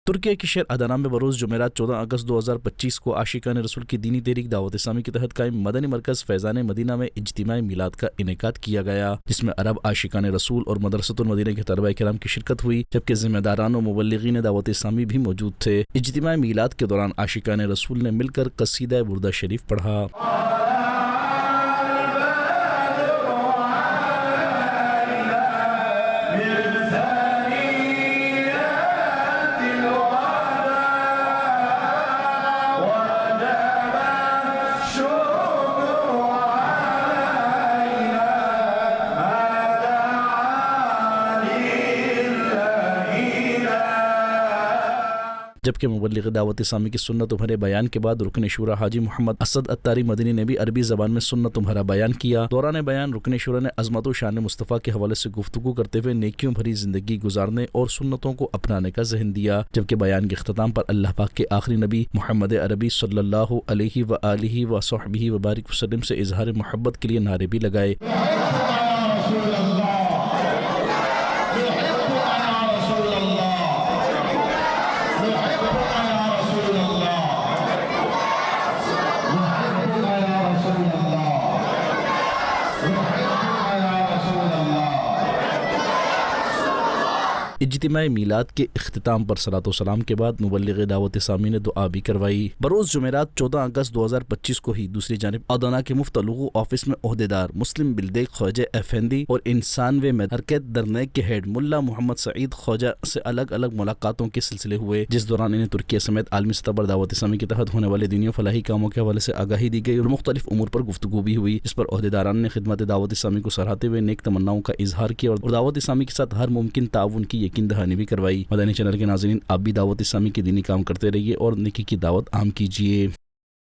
ترکیہ کے شہر ادنا میں بروز جمعرات 14 اگست 2025 کو عاشقان رسول کی دینی تحریک دعوت اسلامی کے تحت قائم مدنی مرکز فیضان مدینہ میں اجتماع میلاد کا انعقاد کیا گیا، جس میں عرب عاشقان رسول اور مدرسۃ المدینہ کے طلبہ کرام کی شرکت ہوئی، جبکہ ذمہ داران و مبلغین دعوت اسلامی بھی موجود تھے۔ اجتماع میلاد کے دوران عاشقان رسول نے مل کر قصیدہ بردہ شریف پڑھا۔ جبکہ مبلغ دعوت اسلامی کی سنت تمہارے بیان کے بعد رکن شورا حاجی محمد اسد اتاری مدنی نے بھی عربی زبان میں سنت تمہارا بیان کیا۔ دوران بیان رکن شورا نے عظمت و شان مصطفیٰ کے حوالے سے گفتگو کرتے ہوئے نیکیوں بھری زندگی گزارنے اور سنتوں کو اپنانے کا ذہن دیا، جبکہ بیان کے اختتام پر اللہ پاک کے آخری نبی محمد عربی صلی اللہ علیہ وآلہ وصحبہ وبارک وسلم سے اظہار محبت کے لیے نعرے بھی لگائے۔ اجتماع میلاد کے اختتام پر صلاۃ و سلام کے بعد مبلغ دعوت اسلامی نے دعا بھی کروائی۔ بروز جمعرات 14 اگست 2025 کو ہی دوسری جانب ادنا کے مفتلغو آفس میں عہدیدار مسلم بلدیگ خواجہ افندی اور انسانوے میں حرکت درنیک کے ہیڈ ملا محمد سعید خواجہ سے الگ الگ ملاقاتوں کے سلسلے ہوئے، جس دوران انہیں ترکیہ سمیت عالمی سطح پر دعوت اسلامی کے تحت ہونے والے دینی و فلاحی کاموں کے حوالے سے آگاہی دی گئی اور مختلف امور پر گفتگو بھی ہوئی، جس پر عہدیداران نے خدمت دعوت اسلامی کو سراہتے ہوئے نیک تمناؤں کا اظہار کیا اور دعوت اسلامی کے ساتھ ہر ممکن تعاون کی یقین دہانی بھی کروائی۔ مدنی چینل کے ناظرین، آپ بھی دعوت اسلامی کے دینی کام کرتے رہیے اور نیکی کی دعوت عام کیجیے۔